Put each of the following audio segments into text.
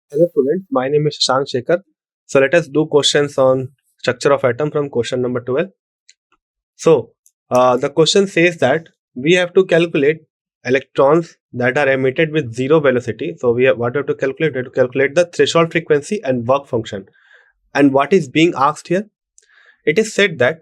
Hello students, my name is Shashank Shekhar. So let us do questions on structure of atom from question number 12. So the question says that we have to calculate electrons that are emitted with zero velocity. So what we have to calculate? We have to calculate the threshold frequency and work function. And what is being asked here? It is said that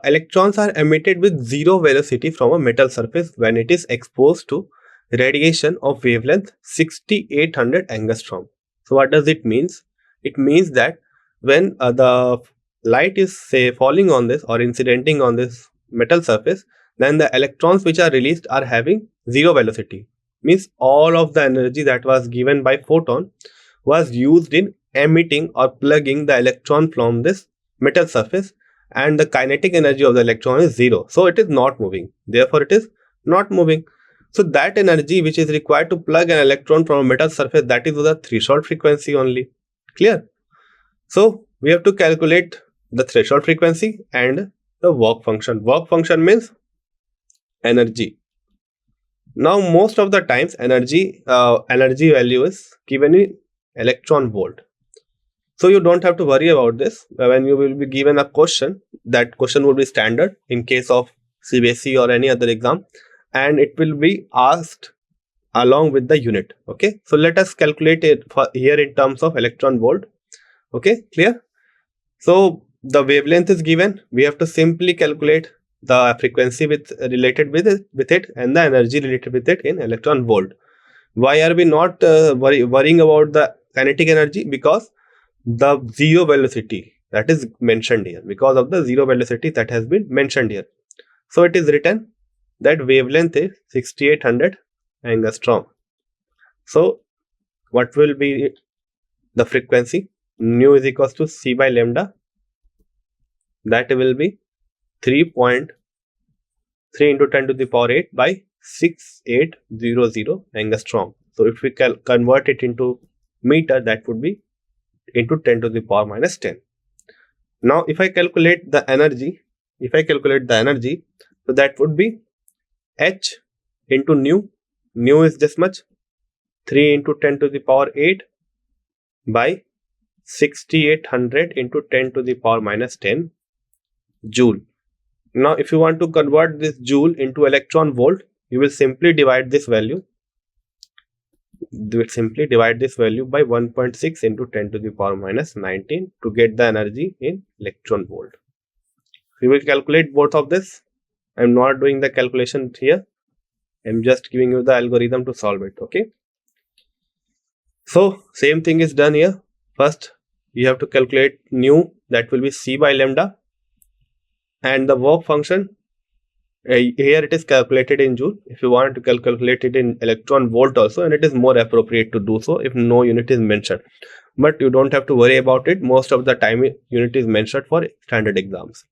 electrons are emitted with zero velocity from a metal surface when it is exposed to radiation of wavelength 6800 angstrom. So what does it means? It means that when the light is say falling on this or incidenting on this metal surface, then the electrons which are released are having zero velocity. Means all of the energy that was given by photon was used in emitting or plugging the electron from this metal surface, and the kinetic energy of the electron is zero. So it is not moving. Therefore, it is not moving. So that energy which is required to plug an electron from a metal surface, that is the threshold frequency only. Clear? So we have to calculate the threshold frequency and the work function. Work function means energy. Now most of the times energy value is given in electron volt. So you don't have to worry about this. When you will be given a question, that question will be standard in case of CBSE or any other exam, and it will be asked along with the unit. Okay, so let us calculate it for here in terms of electron volt. Okay, clear? So the wavelength is given. We have to simply calculate the frequency related with it and the energy related with it in electron volt. Why are we not worrying about the kinetic energy? Because the zero velocity that is mentioned here, because of the zero velocity that has been mentioned here. So it is written that wavelength is 6800 angstrom. So what will be the frequency? Nu is equals to C by lambda. That will be 3.3 into 10 to the power 8 by 6800 angstrom. So if we convert it into meter, that would be into 10 to the power minus 10. Now if I calculate the energy, so that would be H into nu is this much, 3 into 10 to the power 8 by 6800 into 10 to the power minus 10 joule. Now if you want to convert this joule into electron volt, you will simply divide this value. By 1.6 into 10 to the power minus 19 to get the energy in electron volt. We will calculate both of this. I am not doing the calculation here. I am just giving you the algorithm to solve it. Okay. So same thing is done here. First, you have to calculate nu, that will be C by lambda, and the work function. Here it is calculated in joule. If you want to calculate it in electron volt also, and it is more appropriate to do so if no unit is mentioned. But you don't have to worry about it. Most of the time unit is mentioned for standard exams.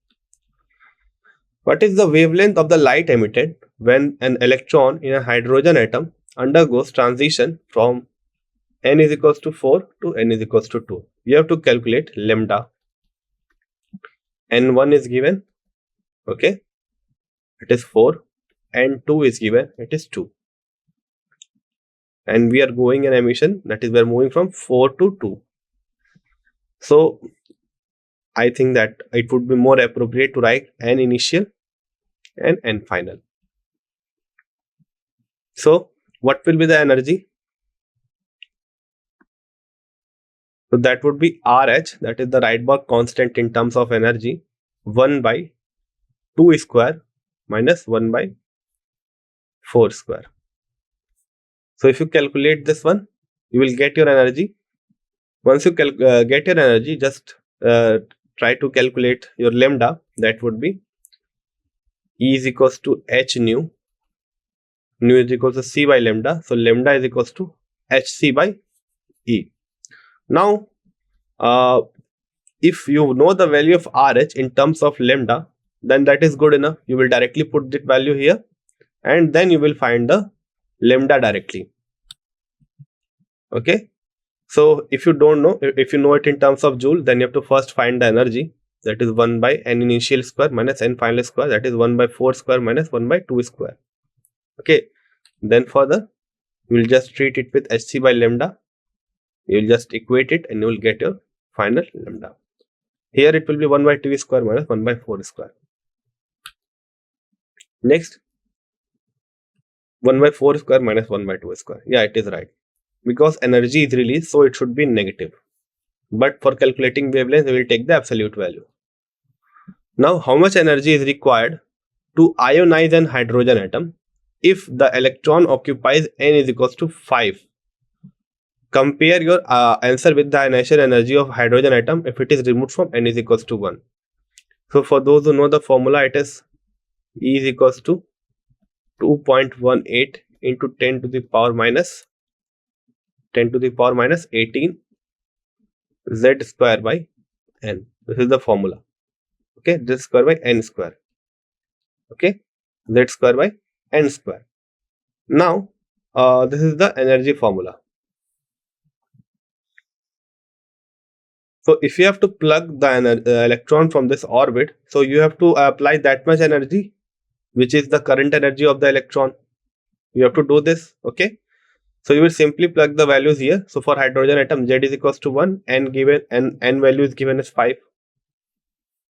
What is the wavelength of the light emitted when an electron in a hydrogen atom undergoes transition from n is equals to 4 to n is equals to 2? You have to calculate lambda. N1 is given. Okay. It is 4, and 2 is given, it is 2. And we are going an emission, that is we are moving from 4 to 2. So I think that it would be more appropriate to write n initial and n final. So what will be the energy? So that would be RH, that is the Rydberg constant in terms of energy, 1 by 2 square minus 1 by 4 square. So if you calculate this one, you will get your energy. Once you get your energy, just try to calculate your lambda. That would be E is equals to H nu. Nu is equals to C by lambda. So lambda is equals to HC by E. Now, if you know the value of RH in terms of lambda, then that is good enough. You will directly put that value here, and then you will find the lambda directly. Okay. So if you don't know, if you know it in terms of joule, then you have to first find the energy. That is 1 by n initial square minus n final square. That is 1 by 4 square minus 1 by 2 square. Okay. Then further, we will just treat it with Hc by lambda. You will just equate it and you will get your final lambda. Here it will be 1 by 2 square minus 1 by 4 square. Next, 1 by 4 square minus 1 by 2 square. Yeah, it is right. Because energy is released, so it should be negative. But for calculating wavelength, we will take the absolute value. Now, how much energy is required to ionize an hydrogen atom if the electron occupies n is equals to 5? Compare your answer with the ionization energy of hydrogen atom if it is removed from n is equals to 1. So, for those who know the formula, it is E is equals to 2.18 into 10 to the power minus 18 z square by n. This is the formula. Okay, z square by n square. Okay, z square by n square. Now, this is the energy formula. So, if you have to plug the electron from this orbit, so you have to apply that much energy, which is the current energy of the electron. You have to do this. Okay. So, you will simply plug the values here. So, for hydrogen atom, Z is equals to 1, n value is given as 5.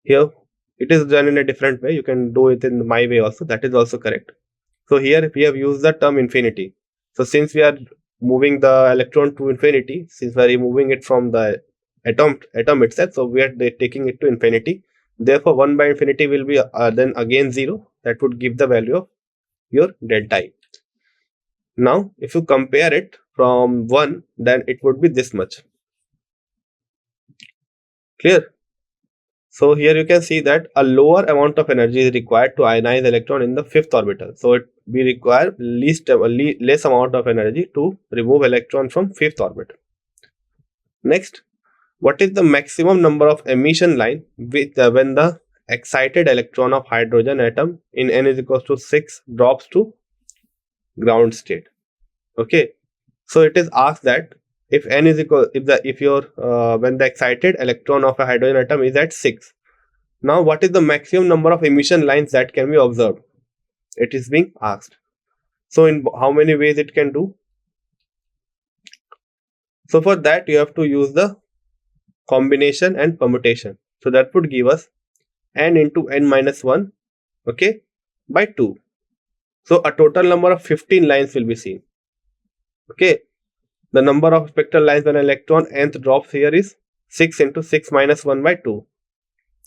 Here, it is done in a different way. You can do it in my way also. That is also correct. So, here we have used the term infinity. So, since we are moving the electron to infinity, since we are removing it from the atom itself, so we are taking it to infinity. Therefore, 1 by infinity will be then again 0. That would give the value of your delta E. Now, if you compare it from 1, then it would be this much. Clear? So, here you can see that a lower amount of energy is required to ionize electron in the 5th orbital. So, we require less amount of energy to remove electron from 5th orbit. Next, what is the maximum number of emission line with when the excited electron of hydrogen atom in n is equals to 6 drops to ground state? Okay, so it is asked that if n is equal, if your when the excited electron of a hydrogen atom is at 6, now what is the maximum number of emission lines that can be observed? It is being asked. So in how many ways it can do? So for that you have to use the combination and permutation. So that would give us n into n minus 1, okay, by 2. So a total number of 15 lines will be seen. Okay, the number of spectral lines when electron nth drops here is 6 into 6 minus 1 by 2.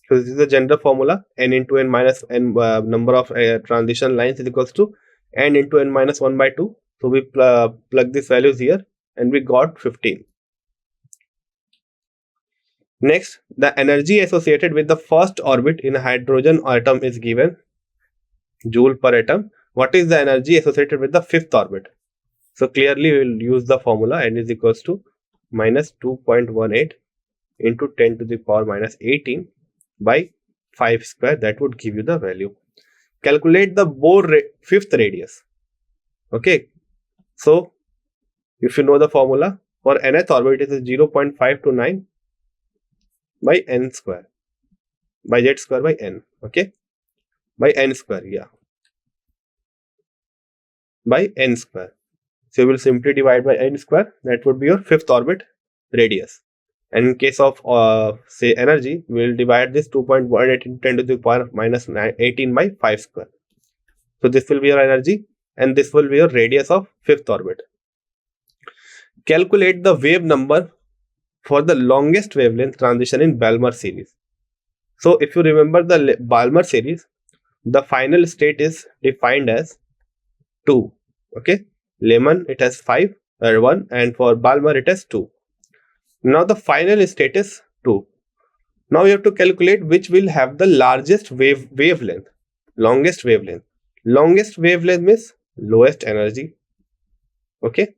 So this is the general formula, n into n minus n number of transition lines is equals to n into n minus 1 by 2. So we plug these values here and we got 15. Next, the energy associated with the first orbit in a hydrogen atom is given joule per atom. What is the energy associated with the 5th orbit? So clearly we will use the formula, n is equals to minus 2.18 into 10 to the power minus 18 by 5 square. That would give you the value. Calculate the Bohr 5th radius. Okay, so if you know the formula, for nth orbit it is 0.529 by n square, by z square by n. Okay, by n square, yeah, by n square. So you will simply divide by n square. That would be your 5th orbit radius. And in case of say energy, we will divide this 2.18 into 10 to the power minus 18 by 5 square. So this will be your energy and this will be your radius of 5th orbit. Calculate the wave number for the longest wavelength transition in Balmer series. So if you remember the Balmer series, the final state is defined as 2. Okay, Lehman it has 5 or 1, and for Balmer it has 2. Now the final state is 2. Now you have to calculate which will have the largest wavelength. Longest wavelength. Longest wavelength means lowest energy. Okay,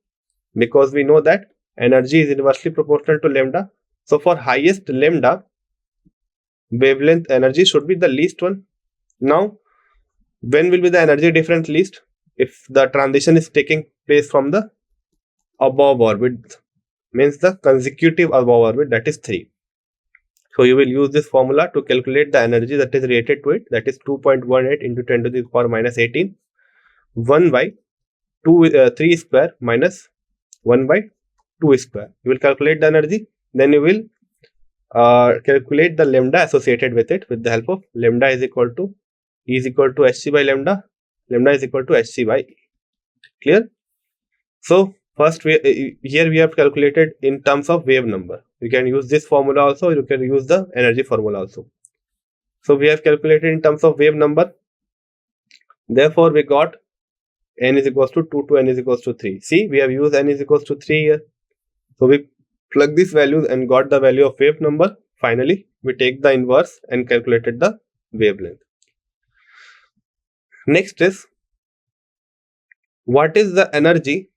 because we know that energy is inversely proportional to lambda. So for highest lambda, wavelength energy should be the least one. Now, when will be the energy difference least? If the transition is taking place from the above orbit, means the consecutive above orbit, that is 3. So you will use this formula to calculate the energy that is related to it, that is 2.18 into 10 to the power minus 18, 1 by 3 square minus 1 by 2 square. You will calculate the energy, then you will calculate the lambda associated with it with the help of lambda is equal to hc by lambda. Lambda is equal to hc by E. Clear? So first, here we have calculated in terms of wave number. You can use this formula also. You can use the energy formula also. So we have calculated in terms of wave number. Therefore, we got n is equals to 2 to n is equals to 3. See, we have used n is equals to 3 here. So we plug these values and got the value of wave number. Finally, we take the inverse and calculated the wavelength. Next is, what is the energy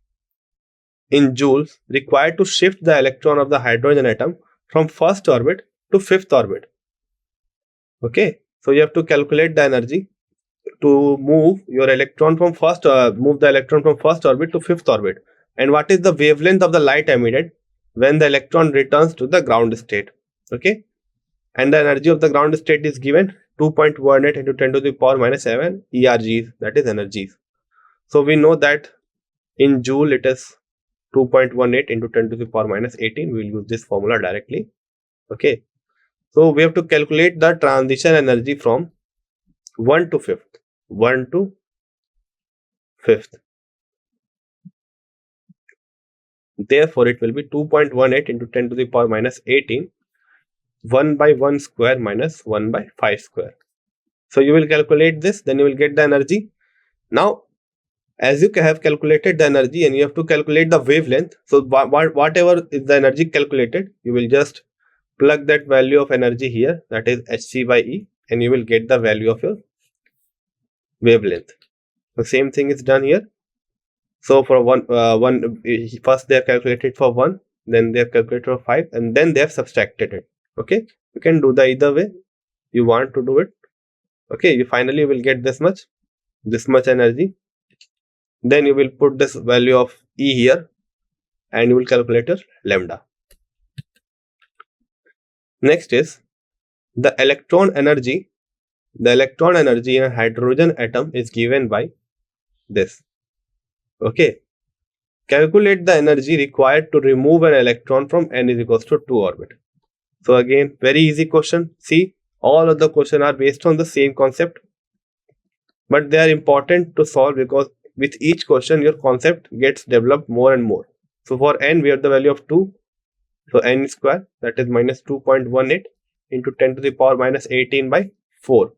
in joules required to shift the electron of the hydrogen atom from first orbit to fifth orbit? Okay, so you have to calculate the energy to move your electron from move the electron from first orbit to fifth orbit, and what is the wavelength of the light emitted when the electron returns to the ground state. Okay, and the energy of the ground state is given 2.18 into 10 to the power minus 7 ERGs, that is energies. So we know that in joule it is 2.18 into 10 to the power minus 18. We will use this formula directly. Okay, so we have to calculate the transition energy from 1 to 5th. 1 to 5th. Therefore, it will be 2.18 into 10 to the power minus 18, 1 by 1 square minus 1 by 5 square. So you will calculate this, then you will get the energy. Now, as you have calculated the energy and you have to calculate the wavelength, so whatever is the energy calculated, you will just plug that value of energy here, that is hc by E, and you will get the value of your wavelength. The same thing is done here. So for first they have calculated for 1, then they have calculated for 5, and then they have subtracted it. Okay, you can do the either way you want to do it. Okay, you finally will get this much energy. Then you will put this value of E here and you will calculate your lambda. Next is the electron energy. The electron energy in a hydrogen atom is given by this. Okay, calculate the energy required to remove an electron from n is equals to 2 orbit. So again, very easy question. See, all of the questions are based on the same concept, but they are important to solve because with each question your concept gets developed more and more. So for n we have the value of 2, so n square, that is minus 2.18 into 10 to the power minus 18 by 4.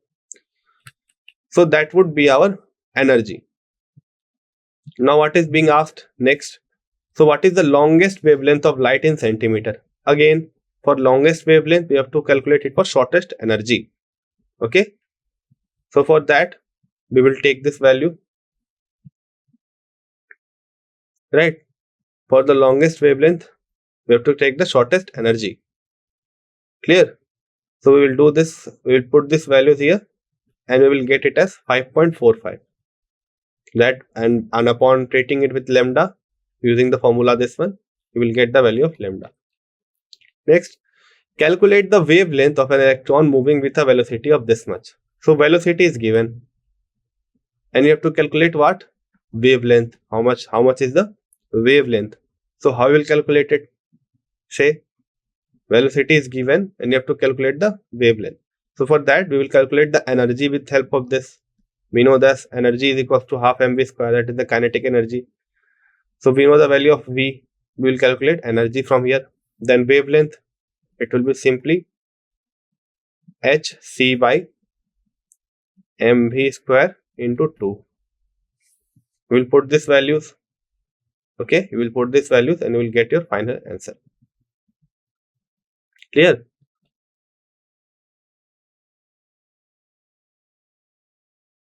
So that would be our energy. Now what is being asked next? So what is the longest wavelength of light in centimeter? Again, for longest wavelength we have to calculate it for shortest energy. Okay, so for that we will take this value, right? For the longest wavelength we have to take the shortest energy. Clear? So we will do this, we will put this values here and we will get it as 5.45. that and upon treating it with lambda using the formula this one, you will get the value of lambda. Next, calculate the wavelength of an electron moving with a velocity of this much. So velocity is given and you have to calculate what? Wavelength. How much is the wavelength? So how you will calculate it? Say velocity is given and you have to calculate the wavelength. So for that we will calculate the energy with help of this. We know that energy is equals to half mv square, that is the kinetic energy. So we know the value of V. We will calculate energy from here. Then wavelength, it will be simply hc by mv square into 2. We will put these values. Okay, you will put these values and you will get your final answer. Clear?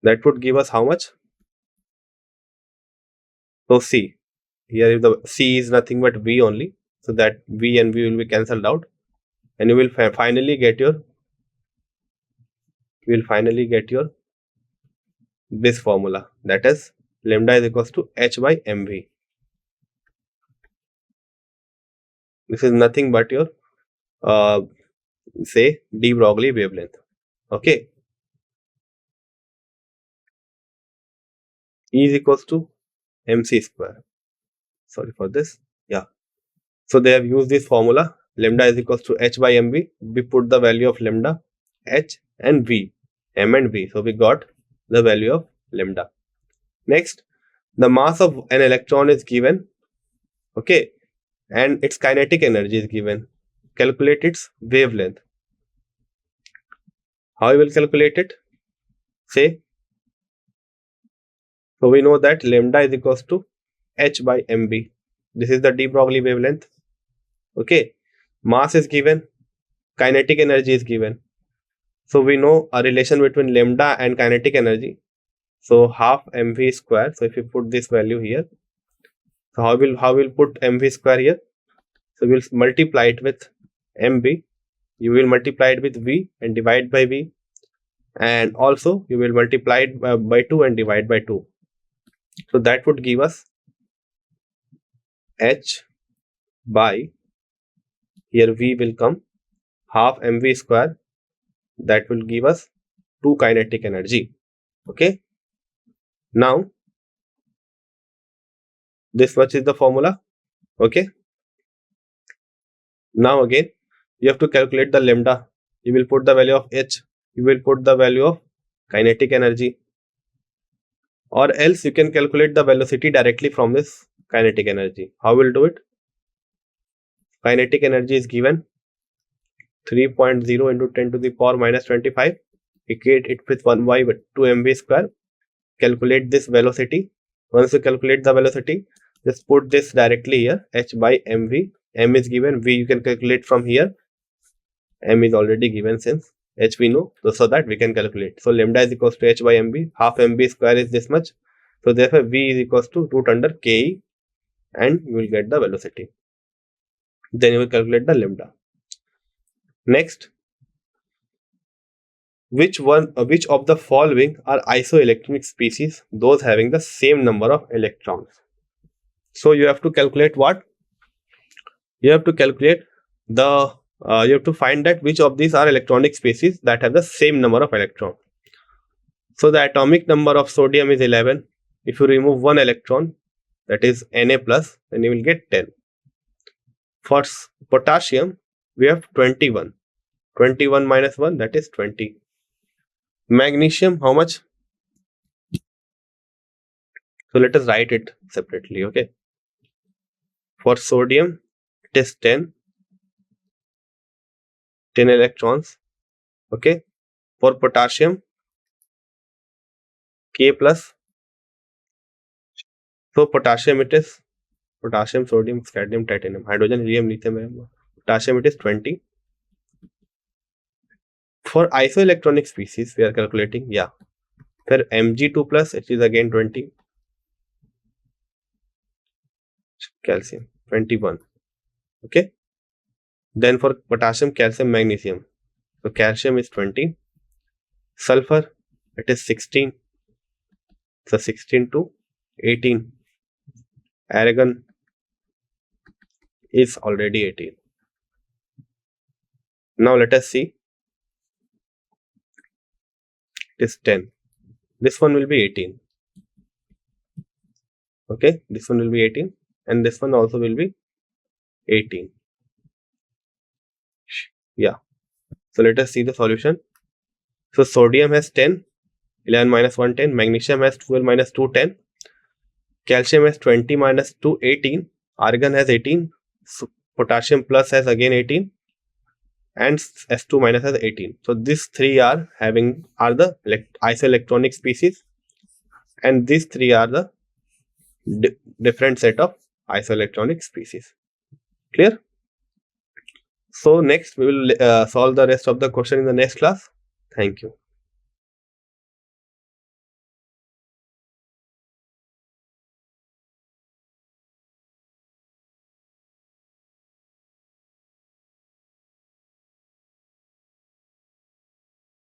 That would give us how much? So C. Here the C is nothing but V only. So that V and V will be cancelled out. And you will finally get your this formula, that is lambda is equals to h by mv. This is nothing but your say de Broglie wavelength. Okay, E is equals to mc square. Sorry for this. Yeah, So they have used this formula, lambda is equals to h by mv. We put the value of lambda, h and v, m and v. So we got the value of lambda. Next, the mass of an electron is given, okay, and its kinetic energy is given. Calculate its wavelength. How you will calculate it? Say, so we know that lambda is equals to h by mv. This is the de Broglie wavelength. Okay, mass is given, kinetic energy is given. So we know a relation between lambda and kinetic energy. So half mv square. So if you put this value here, so how will put mv square here? So we'll multiply it with mv. You will multiply it with v and divide by v, and also you will multiply it by 2 and divide by 2. So that would give us h by, here v will come, half mv square. That will give us 2 kinetic energy. Okay. Now this much is the formula. Okay. Now again you have to calculate the lambda. You will put the value of h. You will put the value of kinetic energy, or else you can calculate the velocity directly from this kinetic energy. How will do it? Kinetic energy is given 3.0 into 10 to the power minus 25. Equate it with 1 by 2 mv square. Calculate this velocity. Once you calculate the velocity, just put this directly here, h by mv. M is given, v you can calculate from here. M is already given since h we know, so that we can calculate. So lambda is equals to h by mv. Half mv square is this much. So therefore v is equals to root under ke, and you will get the velocity. Then you will calculate the lambda. Next, which of the following are isoelectronic species, those having the same number of electrons? So you have to calculate what? You have to calculate the you have to find that which of these are electronic species that have the same number of electrons. So the atomic number of sodium is 11. If you remove one electron, that is Na plus, then you will get 10. For potassium, we have 21. 21 minus 1, that is 20. Magnesium, how much? So let us write it separately, okay? For sodium, it is 10 electrons, okay? For potassium, K plus. So potassium, it is potassium, sodium, cadmium, titanium, hydrogen, helium, lithium, potassium, it is 20. For isoelectronic species, we are calculating, yeah. For Mg2 plus, it is again 20. Calcium, 21. Okay. Then for potassium, calcium, magnesium. So calcium is 20. Sulfur, it is 16. So 16 to 18. Argon is already 18. Now let us see. It is 10. This one will be 18. Okay, this one will be 18, and this one also will be 18. Yeah. So let us see the solution. So sodium has 10, 11 minus 1, 10. Magnesium has 12 minus 2, 10. Calcium has 20 minus 2, 18. Argon has 18. So potassium plus has again 18. And S2 minus has 18. So these three are the isoelectronic species, and these three are the different set of isoelectronic species. Clear? So next we will solve the rest of the question in the next class. Thank you.